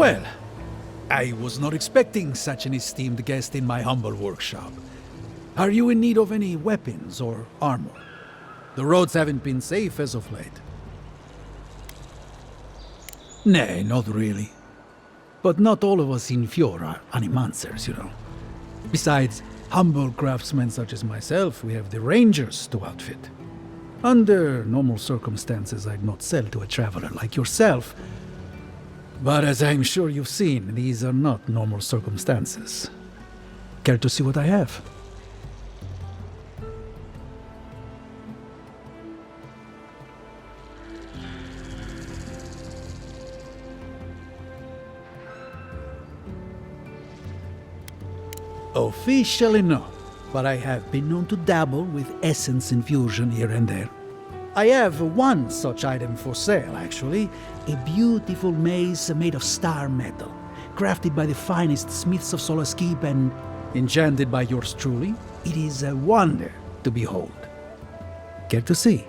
Well, I was not expecting such an esteemed guest in my humble workshop. Are you in need of any weapons or armor? The roads haven't been safe as of late. Nay, not really. But not all of us in Fjord are animancers, you know. Besides humble craftsmen such as myself, we have the rangers to outfit. Under normal circumstances, I'd not sell to a traveler like yourself. But as I'm sure you've seen, these are not normal circumstances. Care to see what I have? Officially no, but I have been known to dabble with essence infusion here and there. I have one such item for sale, actually. A beautiful mace made of star metal, crafted by the finest smiths of Solace Keep and enchanted by yours truly. It is a wonder to behold. Care to see?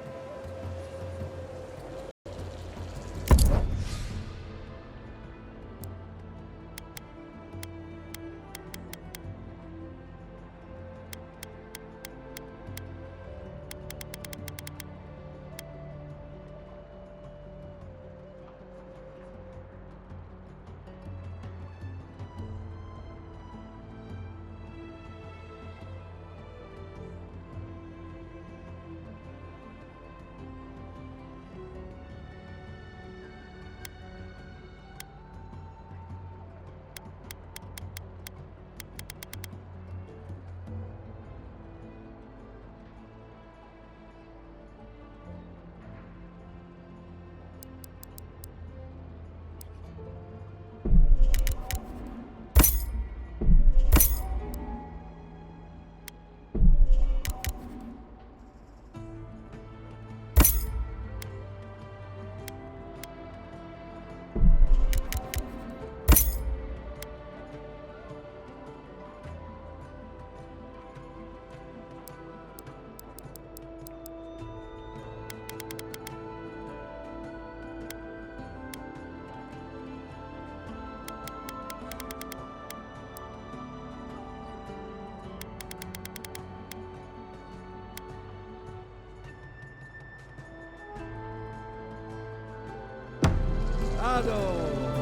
Ado,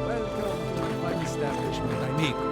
welcome to my fine establishment, amigo.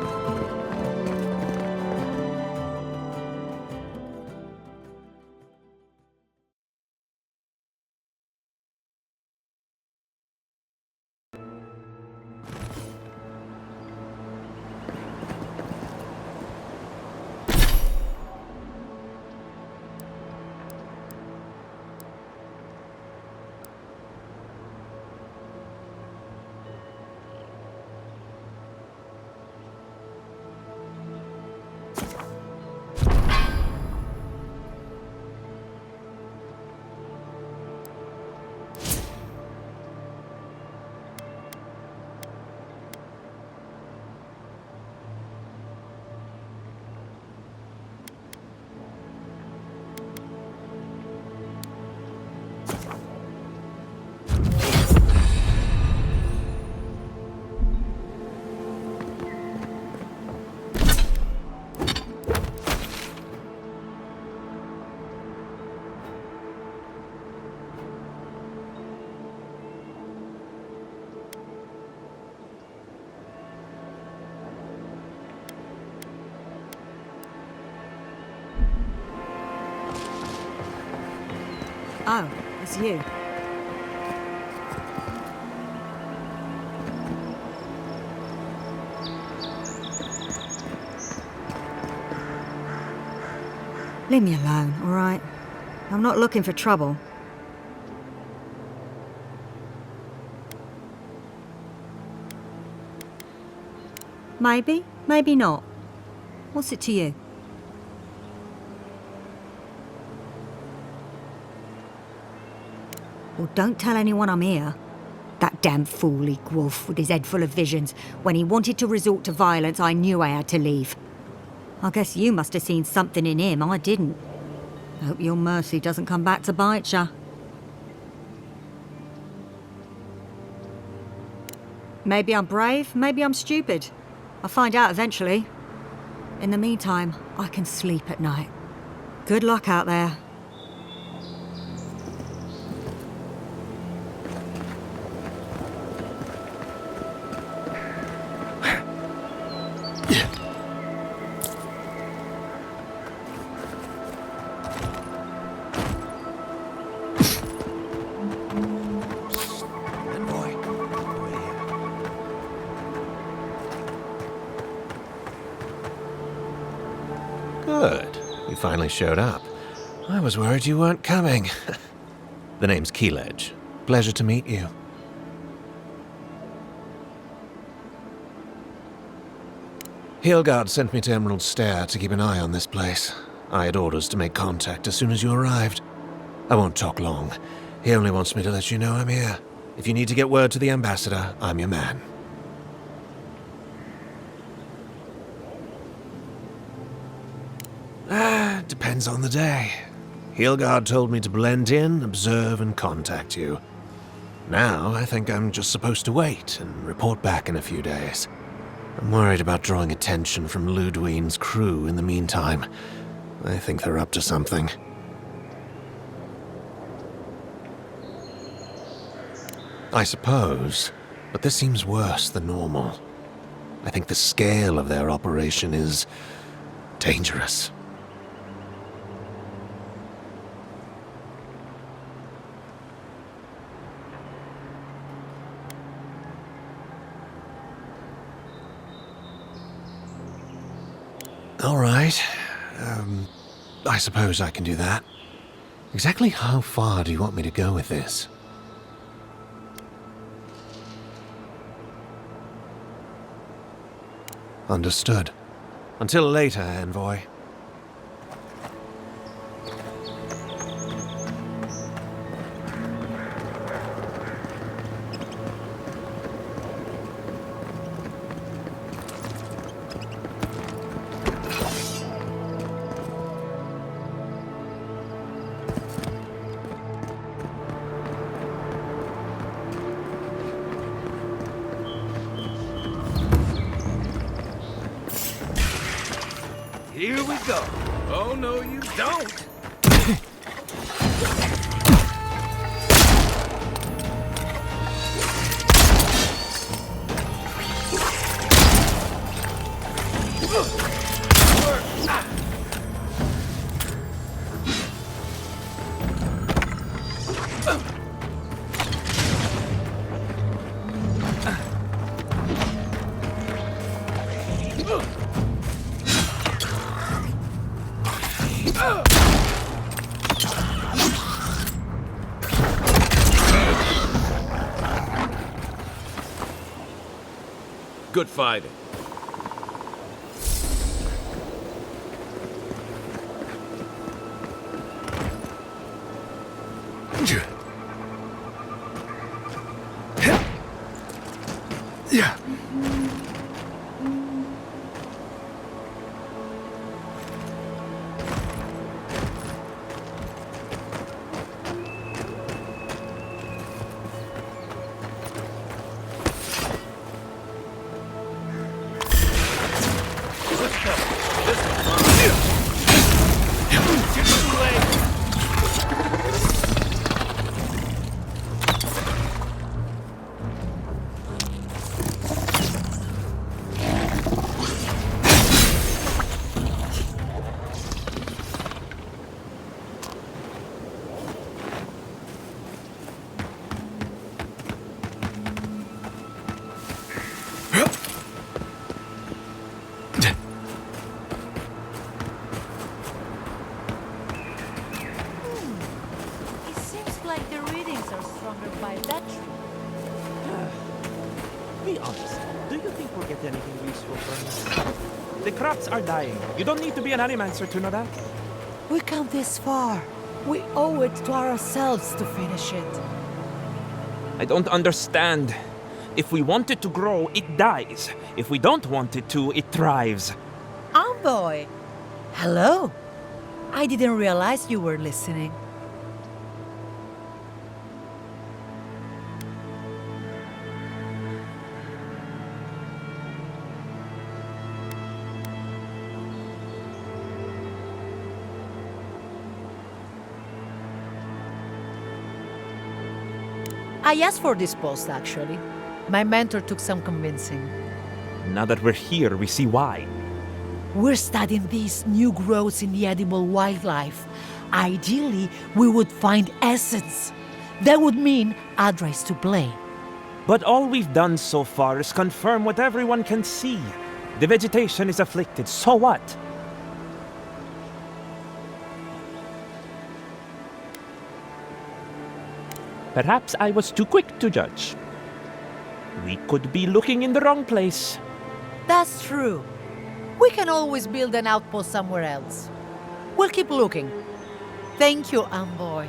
Oh, it's you. Leave me alone, all right? I'm not looking for trouble. Maybe, maybe not. What's it to you? Well, don't tell anyone I'm here. That damn fool Wolf with his head full of visions. When he wanted to resort to violence, I knew I had to leave. I guess you must have seen something in him I didn't. I hope your mercy doesn't come back to bite ya. Maybe I'm brave, maybe I'm stupid. I'll find out eventually. In the meantime, I can sleep at night. Good luck out there. Good. You finally showed up. I was worried you weren't coming. The name's Keeledge. Pleasure to meet you. Hilgard sent me to Emerald Stair to keep an eye on this place. I had orders to make contact as soon as you arrived. I won't talk long. He only wants me to let you know I'm here. If you need to get word to the ambassador, I'm your man. Depends on the day. Hilgard told me to blend in, observe, and contact you. Now, I think I'm just supposed to wait and report back in a few days. I'm worried about drawing attention from Ludwine's crew in the meantime. I think they're up to something. I suppose, but this seems worse than normal. I think the scale of their operation is dangerous. All right. I suppose I can do that. Exactly how far do you want me to go with this? Understood. Until later, Envoy. Here we go. Oh, no, you don't. Good fighting. Yeah. Be honest. Do you think we'll get anything useful from this? The crops are dying. You don't need to be an animancer to know that. We come this far. We owe it to ourselves to finish it. I don't understand. If we want it to grow, it dies. If we don't want it to, it thrives. Envoy! Hello. I didn't realize you were listening. I asked for this post, actually. My mentor took some convincing. Now that we're here, we see why. We're studying these new growths in the edible wildlife. Ideally, we would find essence. That would mean Adra's to blame. But all we've done so far is confirm what everyone can see. The vegetation is afflicted, so what? Perhaps I was too quick to judge. We could be looking in the wrong place. That's true. We can always build an outpost somewhere else. We'll keep looking. Thank you, Envoy.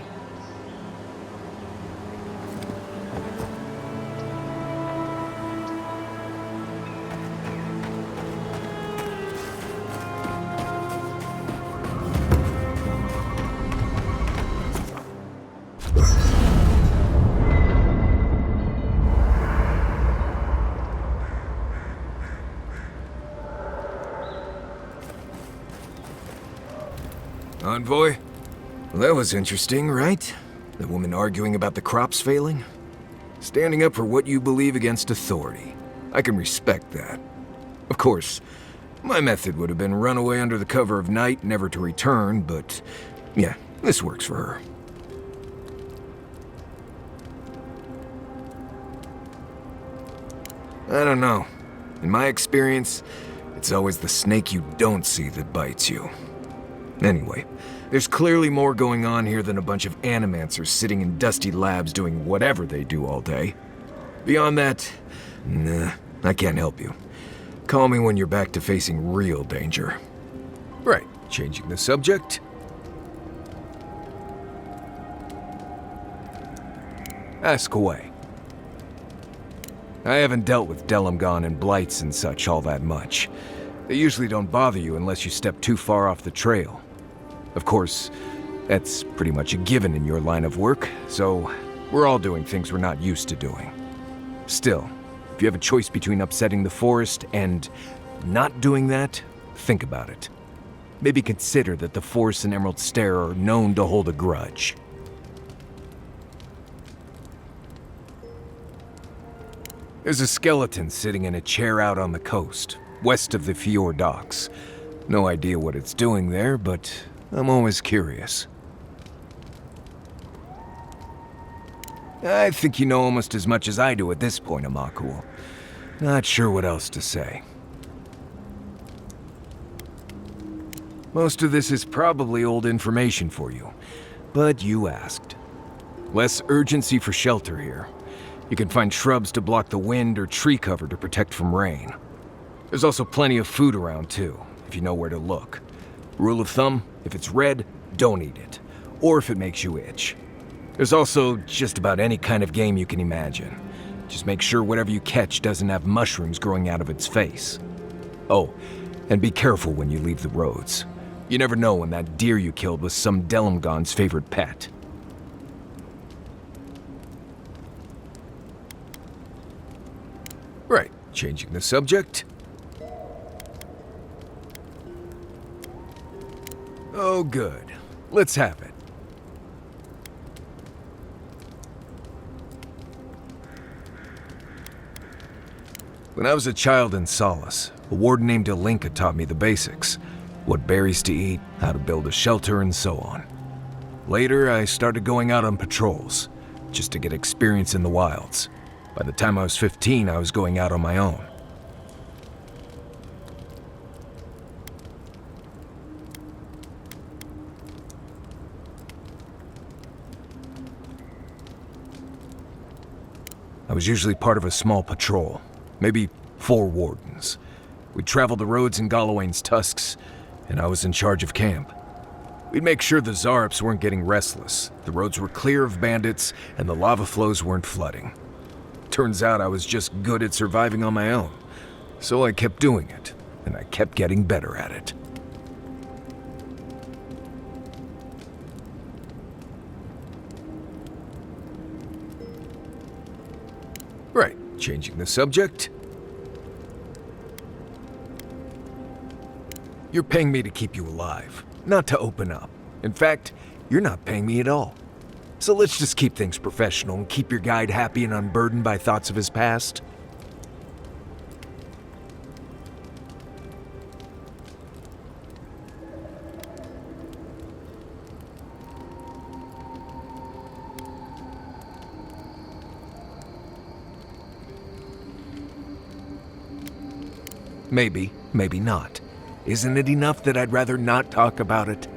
Envoy? Well, that was interesting, right? The woman arguing about the crops failing? Standing up for what you believe against authority. I can respect that. Of course, my method would have been run away under the cover of night, never to return, but yeah, this works for her. I don't know. In my experience, it's always the snake you don't see that bites you. Anyway, there's clearly more going on here than a bunch of animancers sitting in dusty labs doing whatever they do all day. Beyond that, nah, I can't help you. Call me when you're back to facing real danger. Right, changing the subject. Ask away. I haven't dealt with Delimgon and blights and such all that much. They usually don't bother you unless you step too far off the trail. Of course, that's pretty much a given in your line of work, so we're all doing things we're not used to doing. Still, if you have a choice between upsetting the forest and not doing that, think about it. Maybe consider that the forest and Emerald Stair are known to hold a grudge. There's a skeleton sitting in a chair out on the coast, west of the fjord docks. No idea what it's doing there, but I'm always curious. I think you know almost as much as I do at this point, Amakul. Not sure what else to say. Most of this is probably old information for you, but you asked. Less urgency for shelter here. You can find shrubs to block the wind or tree cover to protect from rain. There's also plenty of food around too, if you know where to look. Rule of thumb, if it's red, don't eat it, or if it makes you itch. There's also just about any kind of game you can imagine. Just make sure whatever you catch doesn't have mushrooms growing out of its face. Oh, and be careful when you leave the roads. You never know when that deer you killed was some Delimgon's favorite pet. Right, changing the subject. Oh, good. Let's have it. When I was a child in Solace, a warden named Alinka taught me the basics. What berries to eat, how to build a shelter, and so on. Later, I started going out on patrols, just to get experience in the wilds. By the time I was 15, I was going out on my own. I was usually part of a small patrol, maybe 4 wardens. We'd travel the roads in Galawain's tusks, and I was in charge of camp. We'd make sure the Zarups weren't getting restless, the roads were clear of bandits, and the lava flows weren't flooding. Turns out I was just good at surviving on my own, so I kept doing it, and I kept getting better at it. Right, changing the subject. You're paying me to keep you alive, not to open up. In fact, you're not paying me at all. So let's just keep things professional and keep your guide happy and unburdened by thoughts of his past. Maybe, maybe not. Isn't it enough that I'd rather not talk about it?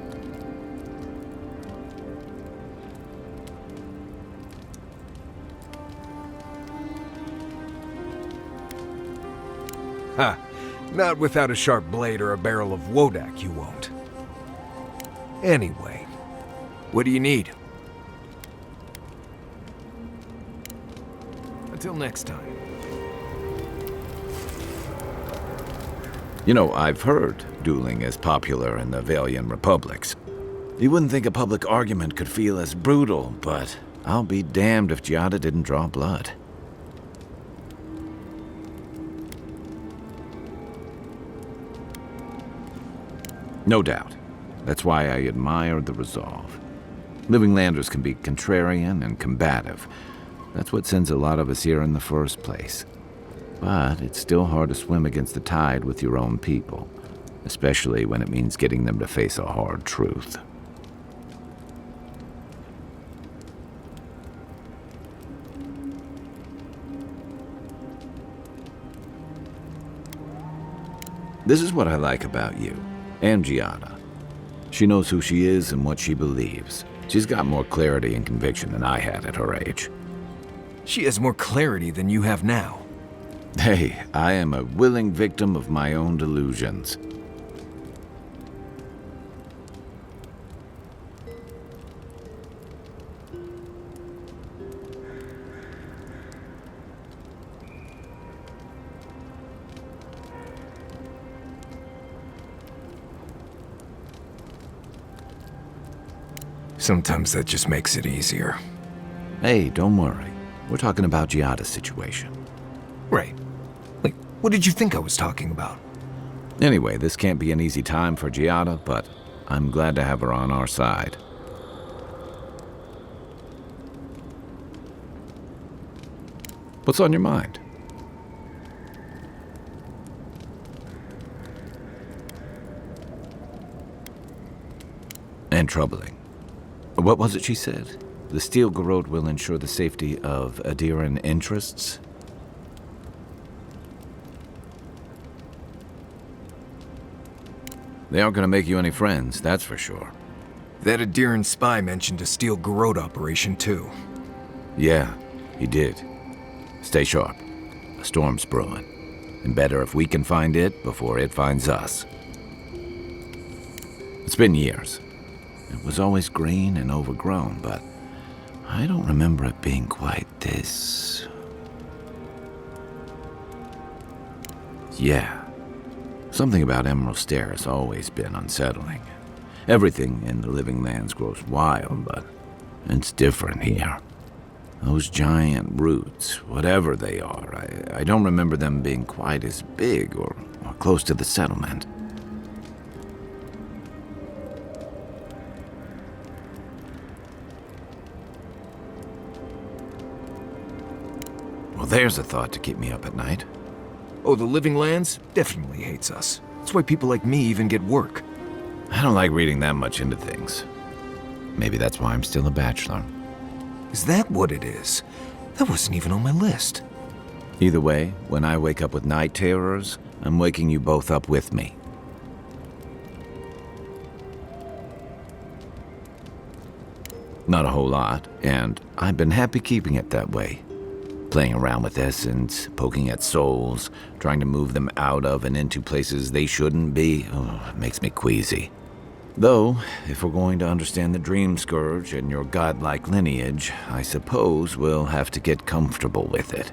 Ha! Not without a sharp blade or a barrel of Wodak, you won't. Anyway, what do you need? Until next time. You know, I've heard dueling is popular in the Valian republics. You wouldn't think a public argument could feel as brutal, but I'll be damned if Giada didn't draw blood. No doubt. That's why I admire the resolve. Living Landers can be contrarian and combative. That's what sends a lot of us here in the first place. But it's still hard to swim against the tide with your own people, especially when it means getting them to face a hard truth. This is what I like about you, and Giada. She knows who she is and what she believes. She's got more clarity and conviction than I had at her age. She has more clarity than you have now. Hey, I am a willing victim of my own delusions. Sometimes that just makes it easier. Hey, don't worry. We're talking about Giada's situation. Right. Wait, what did you think I was talking about? Anyway, this can't be an easy time for Giada, but I'm glad to have her on our side. What's on your mind? And troubling. What was it she said? The Steel Garrote will ensure the safety of Adiran interests? They aren't going to make you any friends, that's for sure. That Adiran spy mentioned a Steel Garrote operation, too. Yeah, he did. Stay sharp. A storm's brewing. And better if we can find it before it finds us. It's been years. It was always green and overgrown, but I don't remember it being quite this. Yeah. Something about Emerald Stair has always been unsettling. Everything in the Living Lands grows wild, but it's different here. Those giant roots, whatever they are, I don't remember them being quite as big or close to the settlement. Well, there's a thought to keep me up at night. Oh, the Living Lands definitely hates us. That's why people like me even get work. I don't like reading that much into things. Maybe that's why I'm still a bachelor. Is that what it is? That wasn't even on my list. Either way, when I wake up with night terrors, I'm waking you both up with me. Not a whole lot, and I've been happy keeping it that way. Playing around with essence, poking at souls, trying to move them out of and into places they shouldn't be, it makes me queasy. Though, if we're going to understand the Dream Scourge and your godlike lineage, I suppose we'll have to get comfortable with it.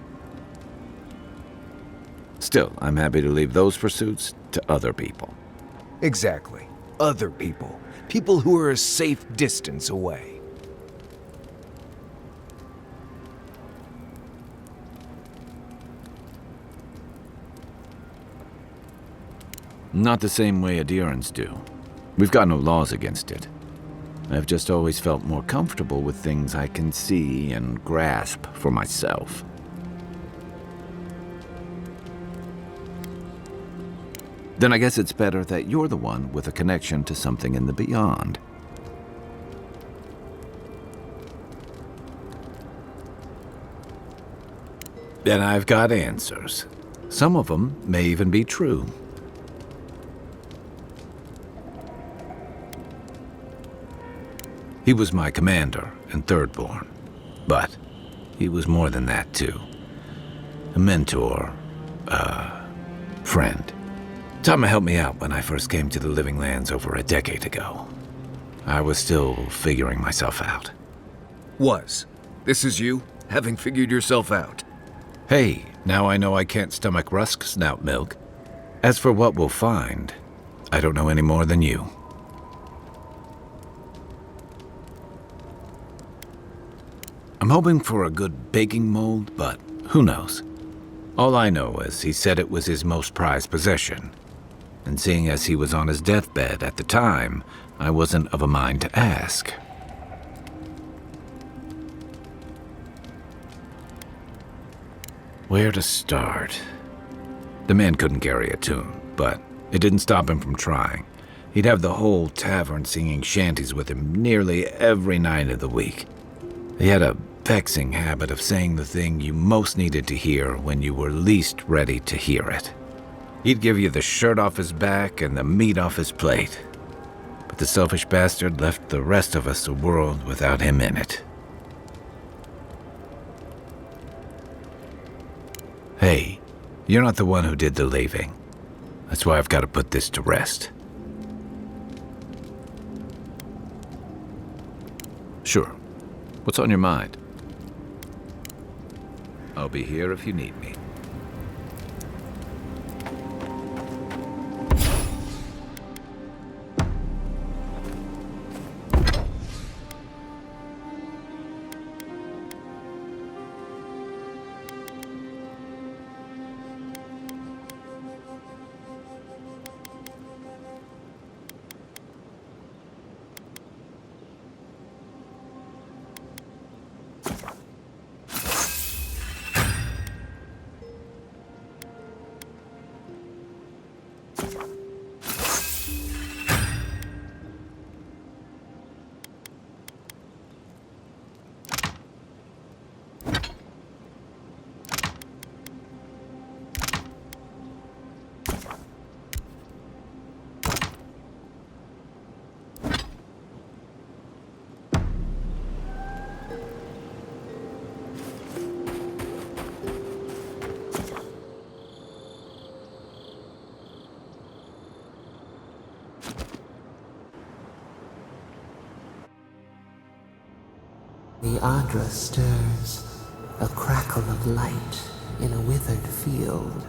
Still, I'm happy to leave those pursuits to other people. Exactly. Other people. People who are a safe distance away. Not the same way Adirans do. We've got no laws against it. I've just always felt more comfortable with things I can see and grasp for myself. Then I guess it's better that you're the one with a connection to something in the beyond. And I've got answers. Some of them may even be true. He was my commander and thirdborn, but he was more than that too. A mentor, a friend. Tama helped me out when I first came to the Living Lands over a decade ago. I was still figuring myself out. Was. This is you, having figured yourself out. Hey, now I know I can't stomach rusk snout milk. As for what we'll find, I don't know any more than you. I'm hoping for a good baking mold, but who knows? All I know is he said it was his most prized possession. And seeing as he was on his deathbed at the time, I wasn't of a mind to ask. Where to start? The man couldn't carry a tune, but it didn't stop him from trying. He'd have the whole tavern singing shanties with him nearly every night of the week. He had a vexing habit of saying the thing you most needed to hear when you were least ready to hear it. He'd give you the shirt off his back and the meat off his plate. But the selfish bastard left the rest of us a world without him in it. Hey, you're not the one who did the leaving. That's why I've got to put this to rest. Sure. What's on your mind? I'll be here if you need me. The Adra stirs, a crackle of light in a withered field.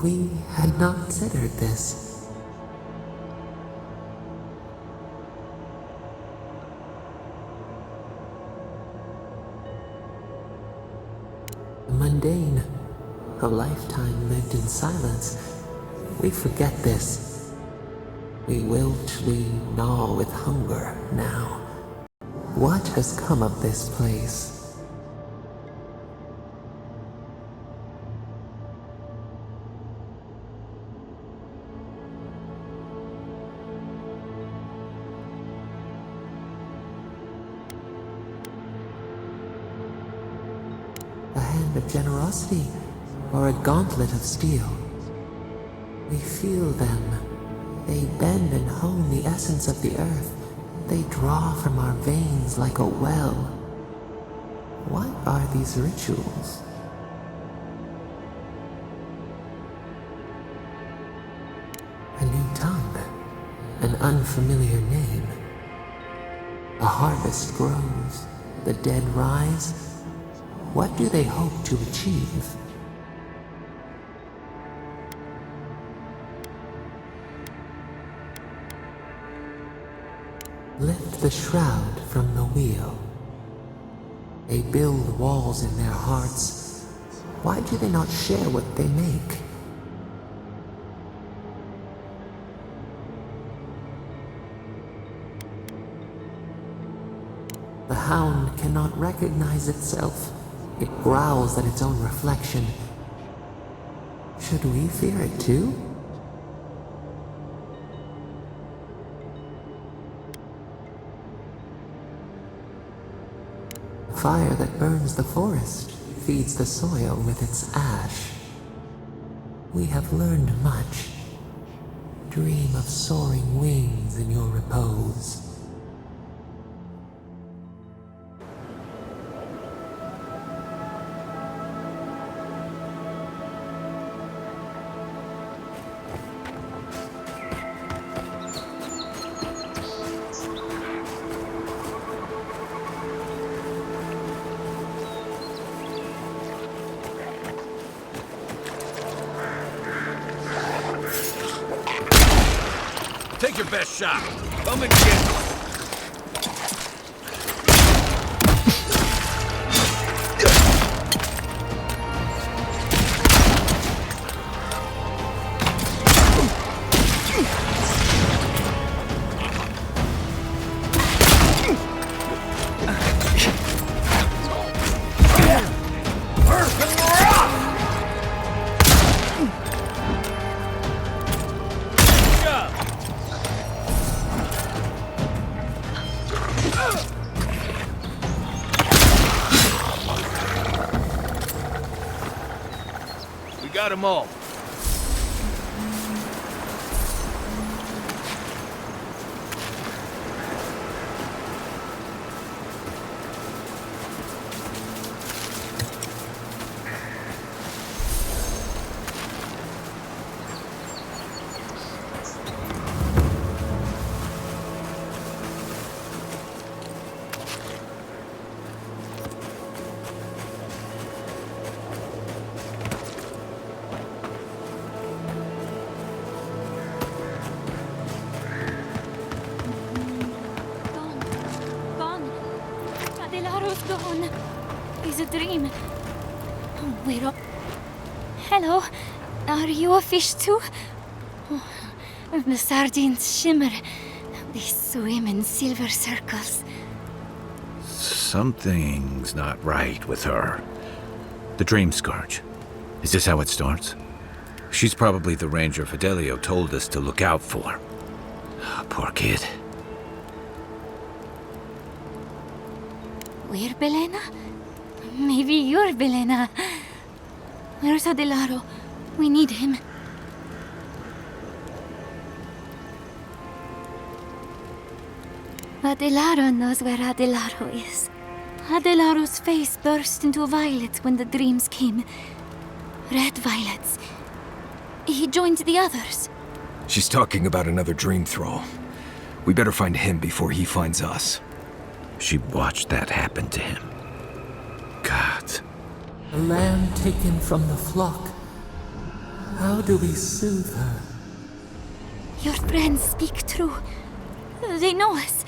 We had not considered this. Mundane, a lifetime lived in silence. We forget this. We wilt, we gnaw with hunger now. What has come of this place? A hand of generosity or a gauntlet of steel? We feel them. They bend and hone the essence of the earth. They draw from our veins like a well. What are these rituals? A new tongue, an unfamiliar name. A harvest grows, the dead rise. What do they hope to achieve? Lift the shroud from the wheel. They build walls in their hearts. Why do they not share what they make? cannot recognize itself. It growls at its own reflection. Should we fear it too? Fire that burns the forest feeds the soil with its ash. We have learned much. Dream of soaring wings in your repose. Take your best shot. Come and get me. We got them all. Gone. It's a dream. We're up. Hello. Are you a fish too? Oh, the sardines shimmer. They swim in silver circles. Something's not right with her. The dream scourge. Is this how it starts? She's probably the ranger Fidelio told us to look out for. Poor kid. We're Belena? Maybe you're Belena. Where's Adelaro? We need him. Adelaro knows where Adelaro is. Adelaro's face burst into violet when the dreams came. Red violets. He joined the others. She's talking about another dream thrall. We better find him before he finds us. She watched that happen to him. God. A lamb taken from the flock. How do we soothe her? Your friends speak true. They know us.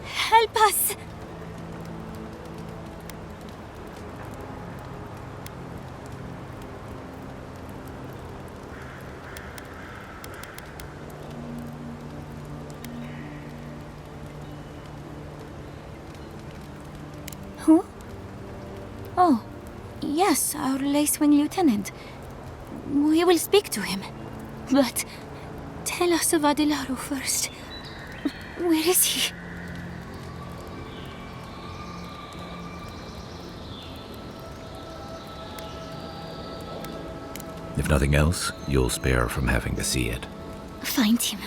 Help us! Who? Oh, yes, our Lacewing lieutenant. We will speak to him. But tell us of Adelaro first. Where is he? If nothing else, you'll spare her from having to see it. Find him.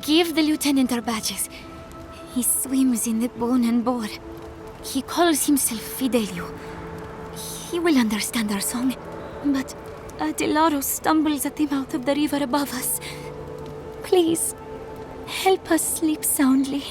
Give the lieutenant our badges. He swims in the bone and boar. He calls himself Fidelio. He will understand our song. But Adelaro stumbles at the mouth of the river above us. Please, help us sleep soundly.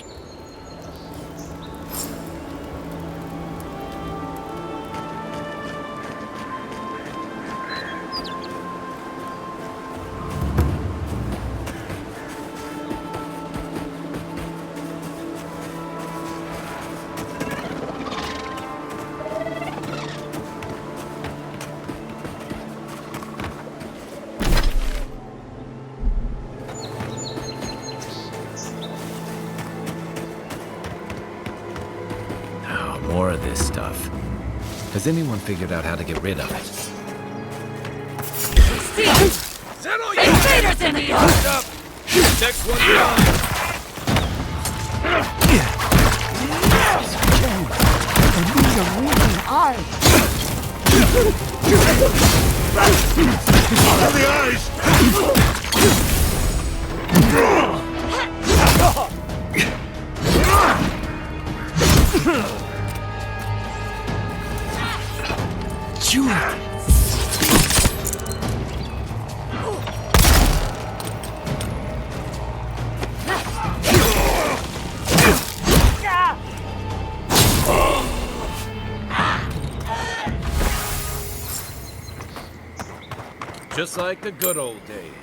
of this stuff. Has anyone figured out how to get rid of it? Invaders in the yard! Next one down! And these are winking eyes! Follow the eyes! Just like the good old days.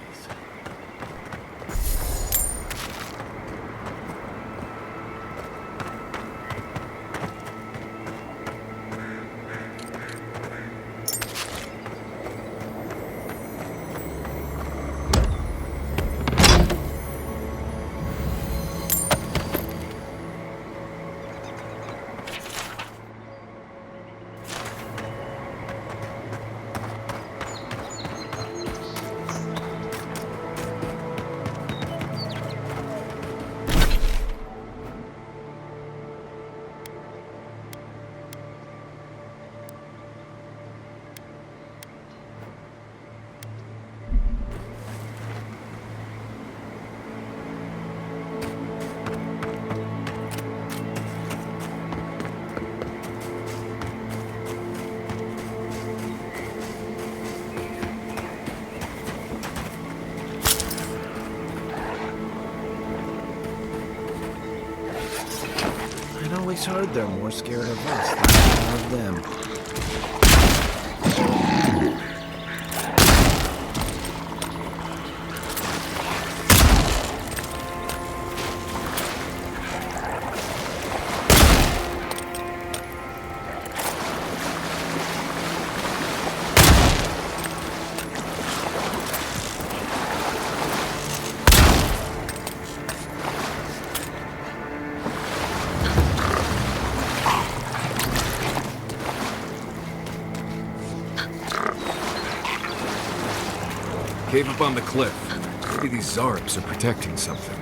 I'd always heard they're more scared of us than of them. Cave up on the cliff. Maybe these Zarps are protecting something.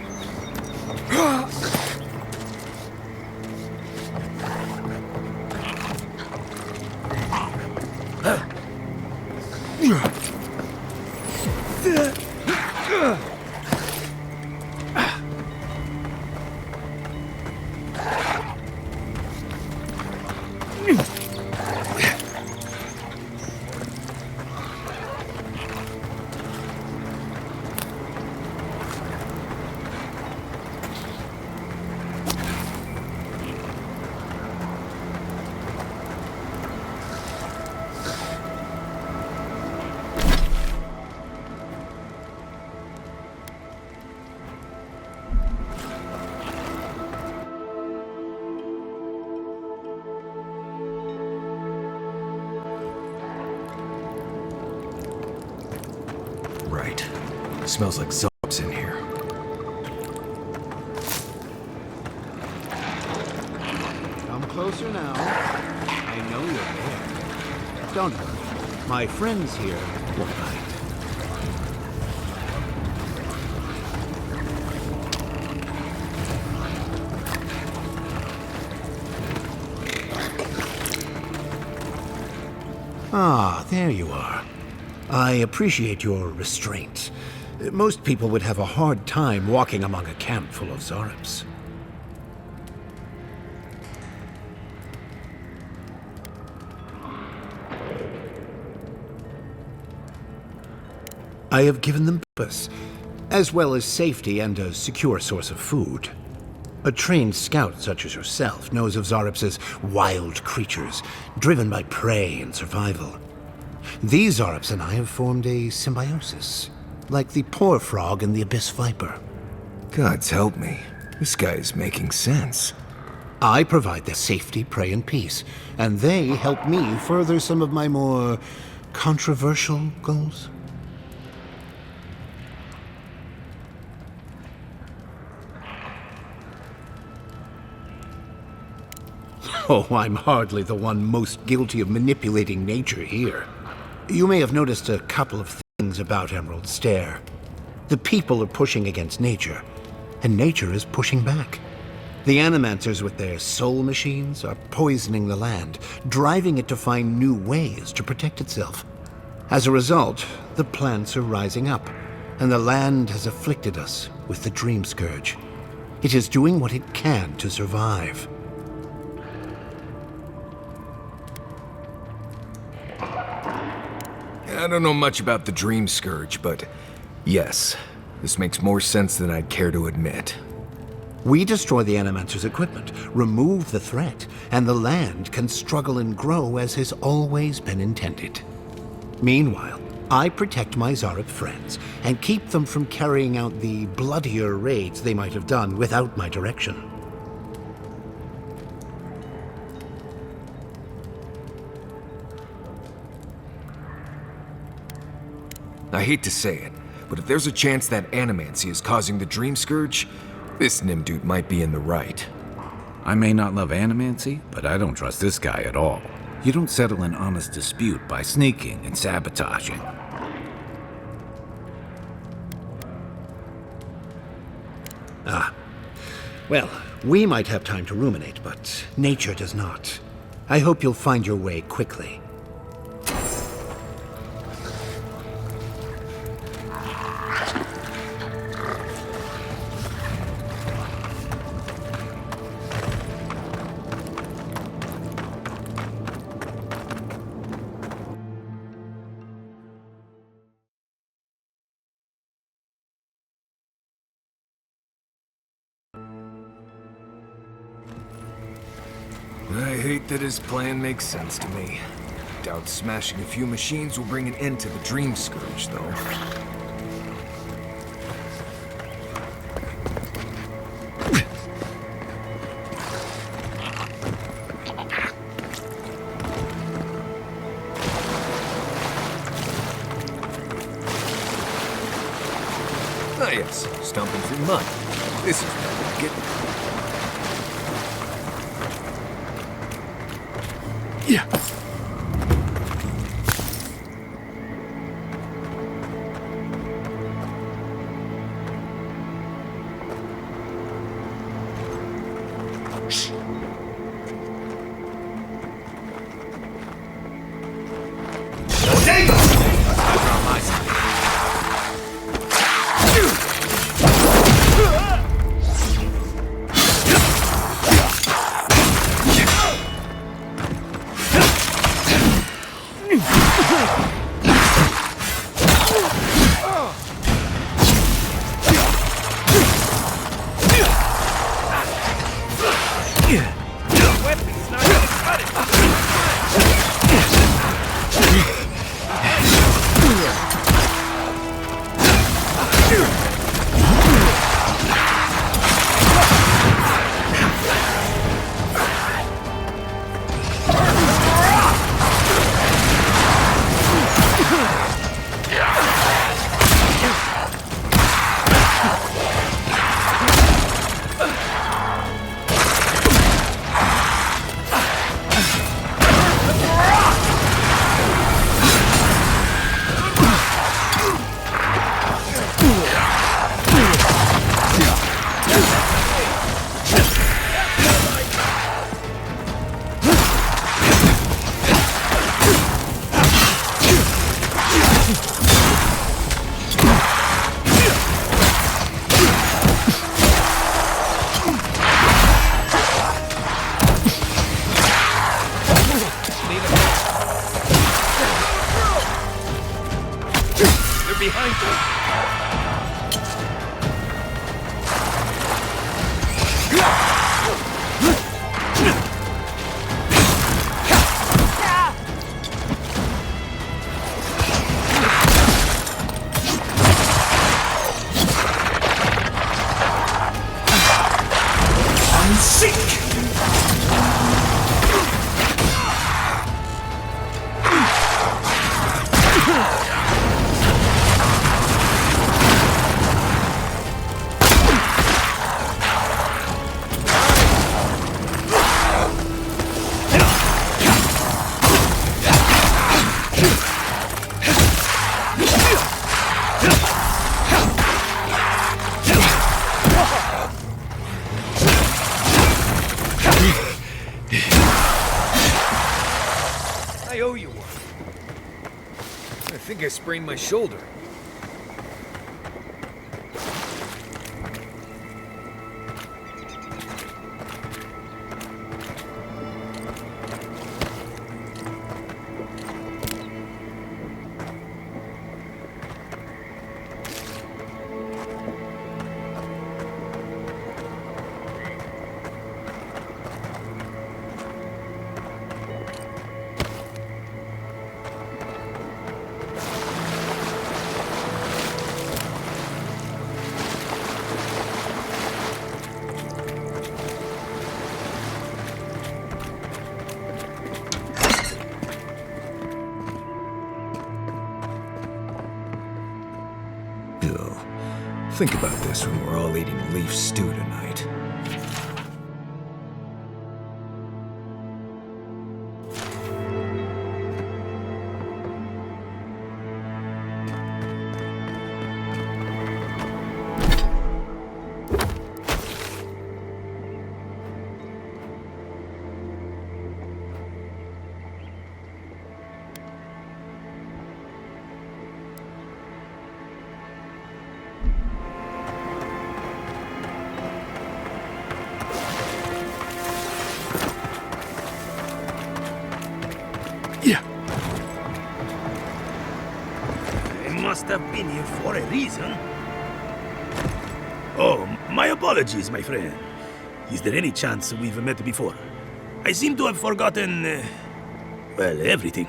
Right. Smells like Zarps in here. Come closer now. I know you're there. Don't hurt. My friends here will fight. Ah, there you are. I appreciate your restraint. Most people would have a hard time walking among a camp full of Zarps. I have given them purpose, as well as safety and a secure source of food. A trained scout such as yourself knows of Zarps as wild creatures, driven by prey and survival. These Zarps and I have formed a symbiosis, like the poor frog and the abyss viper. Gods help me. This guy is making sense. I provide their safety, prey, and peace, and they help me further some of my more controversial goals. Oh, I'm hardly the one most guilty of manipulating nature here. You may have noticed a couple of things about Emerald Stair. The people are pushing against nature, and nature is pushing back. The Animancers with their soul machines are poisoning the land, driving it to find new ways to protect itself. As a result, the plants are rising up, and the land has afflicted us with the Dream Scourge. It is doing what it can to survive. I don't know much about the Dream Scourge, but yes, this makes more sense than I'd care to admit. We destroy the Animancer's equipment, remove the threat, and the land can struggle and grow as has always been intended. Meanwhile, I protect my Zarep friends and keep them from carrying out the bloodier raids they might have done without my direction. I hate to say it, but if there's a chance that animancy is causing the Dream Scourge, this Nimdude might be in the right. I may not love animancy, but I don't trust this guy at all. You don't settle an honest dispute by sneaking and sabotaging. Well, we might have time to ruminate, but nature does not. I hope you'll find your way quickly. I hate that his plan makes sense to me. Doubt smashing a few machines will bring an end to the Dream Scourge, though. Ah yes, stomping through mud. This is where we get... Yeah. think I sprained my shoulder. Ew. Think about this when we're all eating leaf stew tonight. Must have been here for a reason. Oh, my apologies, my friend. Is there any chance we've met before? I seem to have forgotten, well, everything.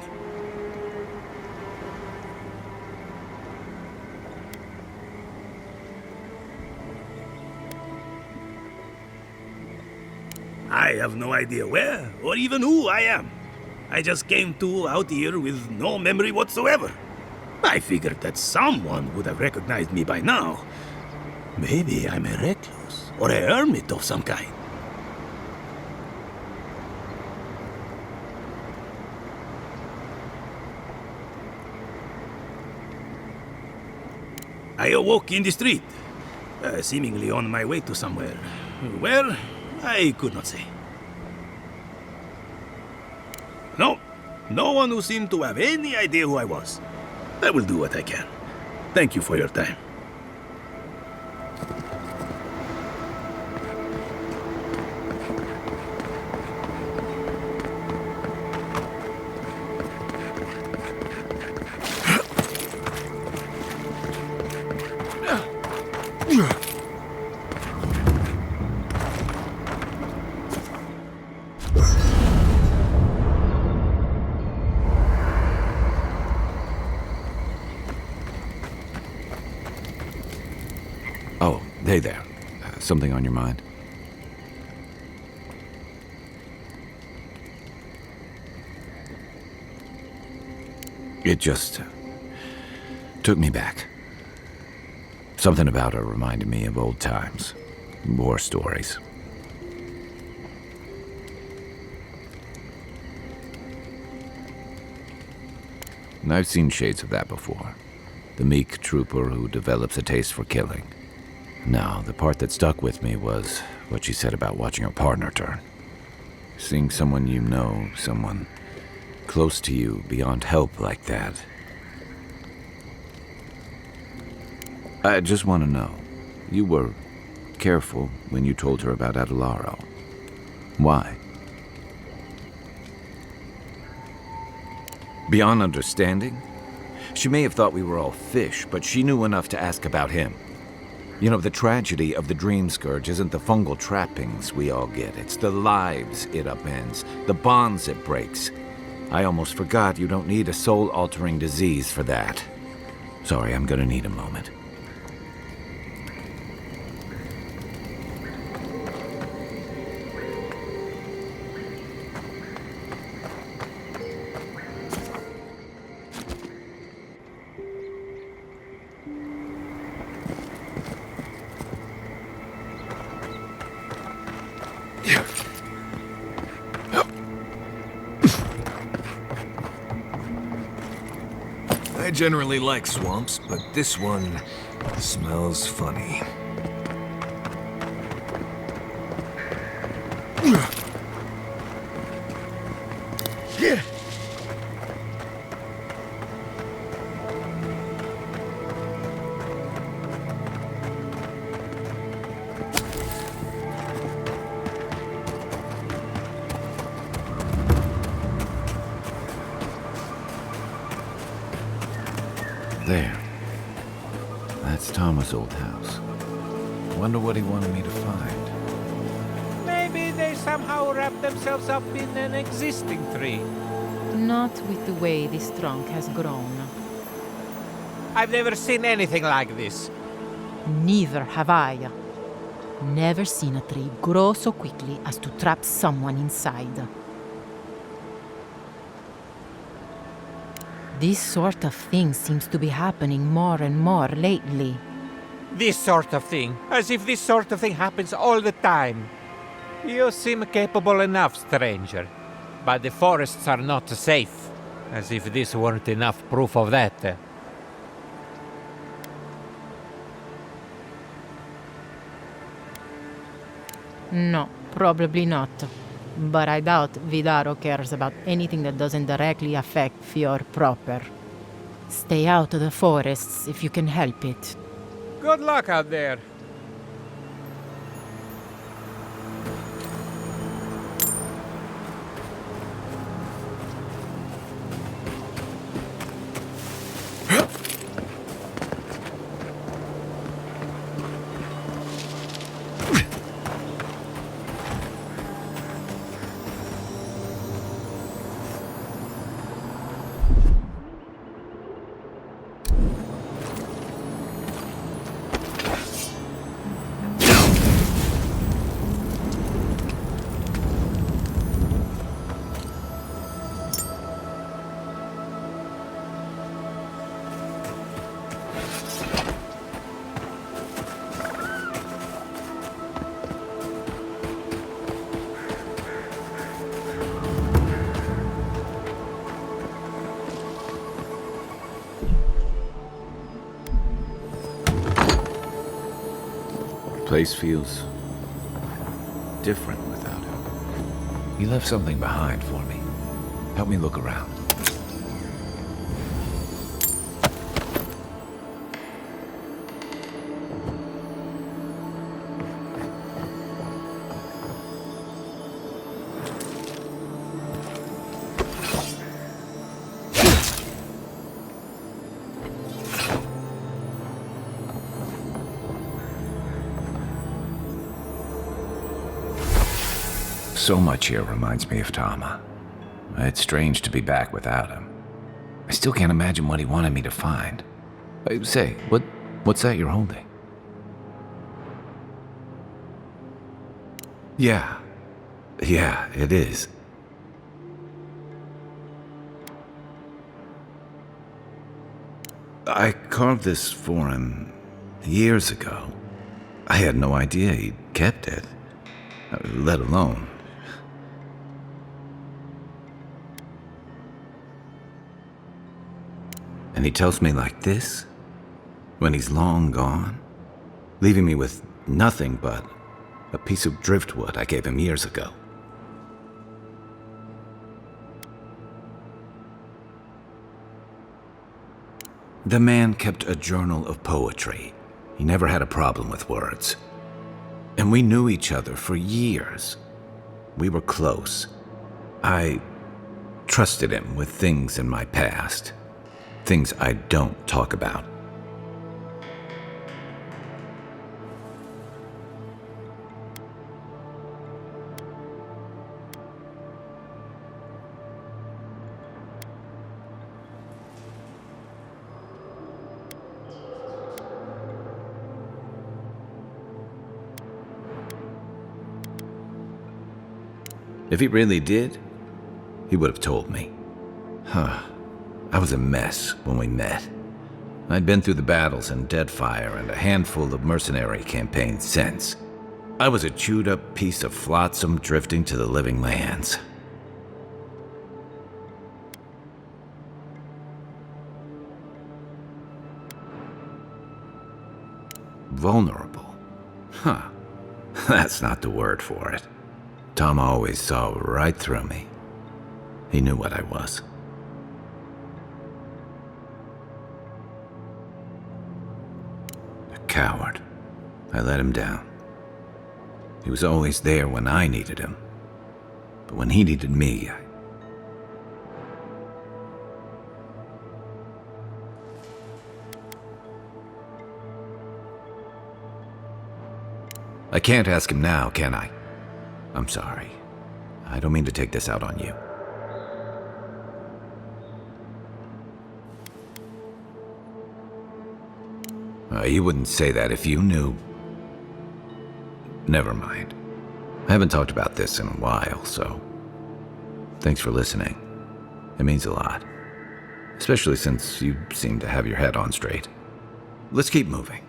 I have no idea where or even who I am. I just came out here with no memory whatsoever. I figured that someone would have recognized me by now. Maybe I'm a recluse or a hermit of some kind. I awoke in the street, seemingly on my way to somewhere. Where? I could not say. No one who seemed to have any idea who I was. I will do what I can. Thank you for your time. Oh, hey there. Something on your mind? It just took me back. Something about her reminded me of old times, war stories. And I've seen shades of that before. The meek trooper who develops a taste for killing. No, the part that stuck with me was what she said about watching her partner turn. Seeing someone you know, someone close to you, beyond help like that. I just want to know, you were careful when you told her about Adelaro. Why? Beyond understanding? She may have thought we were all fish, but she knew enough to ask about him. You know, the tragedy of the dream scourge isn't the fungal trappings we all get. It's the lives it upends, the bonds it breaks. I almost forgot you don't need a soul-altering disease for that. Sorry, I'm gonna need a moment. I generally like swamps, but this one smells funny. There. That's Thomas' old house. Wonder what he wanted me to find. Maybe they somehow wrap themselves up in an existing tree. Not with the way this trunk has grown. I've never seen anything like this. Neither have I. Never seen a tree grow so quickly as to trap someone inside. This sort of thing seems to be happening more and more lately. This sort of thing. As if this sort of thing happens all the time. You seem capable enough, stranger. But the forests are not safe. As if this weren't enough proof of that. No, probably not. But I doubt Vidaro cares about anything that doesn't directly affect Fior proper. Stay out of the forests if you can help it. Good luck out there. Place feels different without him. He left something behind for me. Help me look around. So much here reminds me of Tama. It's strange to be back without him. I still can't imagine what he wanted me to find. Say, what's that you're holding? Yeah, it is. I carved this for him years ago. I had no idea he'd kept it, let alone. And he tells me like this, when he's long gone, leaving me with nothing but a piece of driftwood I gave him years ago. The man kept a journal of poetry. He never had a problem with words. And we knew each other for years. We were close. I trusted him with things in my past. Things I don't talk about. If he really did, he would have told me. I was a mess when we met. I'd been through the battles in Deadfire and a handful of mercenary campaigns since. I was a chewed-up piece of flotsam drifting to the living lands. Vulnerable? That's not the word for it. Tom always saw right through me. He knew what I was. A coward. I let him down. He was always there when I needed him. But when he needed me, I can't ask him now, can I? I'm sorry. I don't mean to take this out on you. You wouldn't say that if you knew. Never mind. I haven't talked about this in a while, so thanks for listening. It means a lot. Especially since you seem to have your head on straight. Let's keep moving.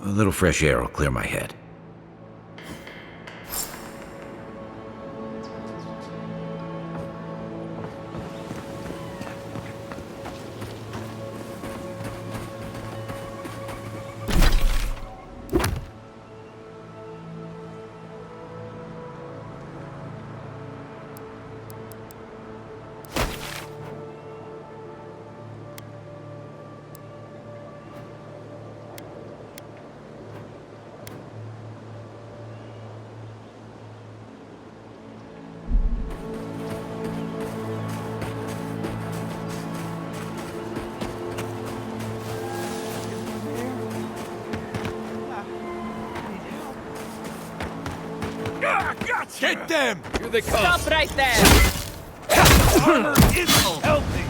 A little fresh air will clear my head. Get them! Here they come! Stop right there! Armor isn't helping!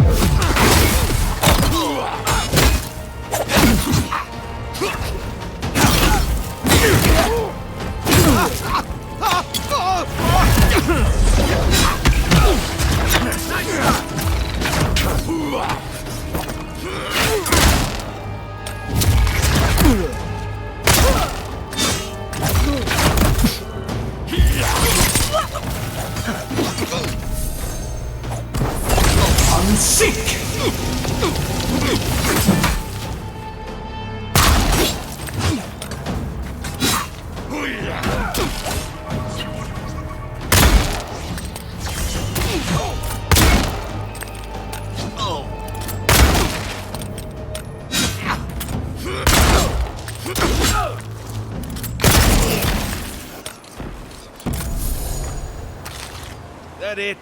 That it?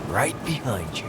Right behind you.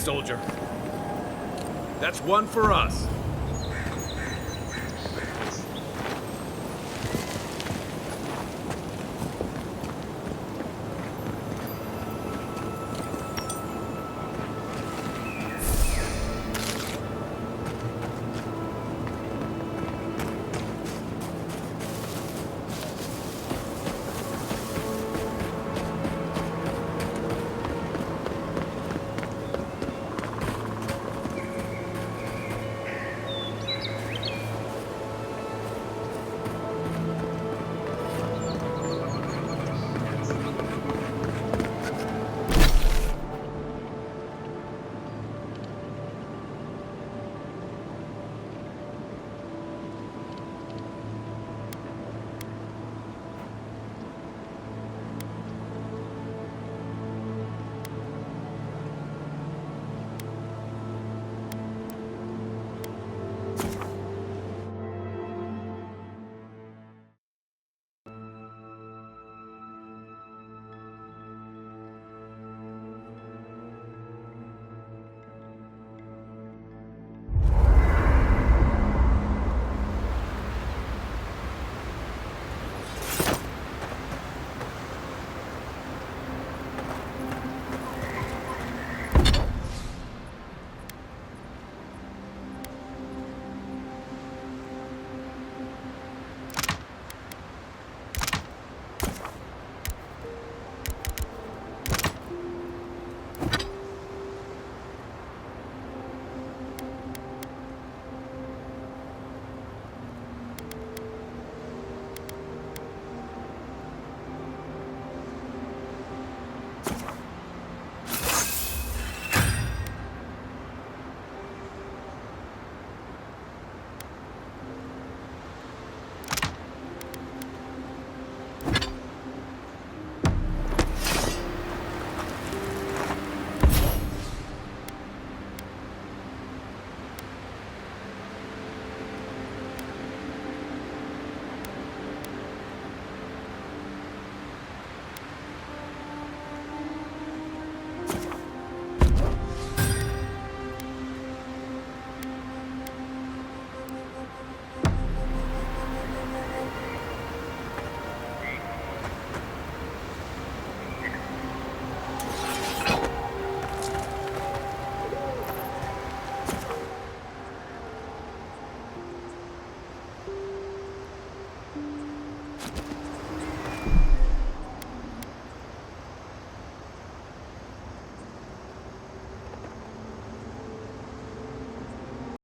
soldier. That's one for us.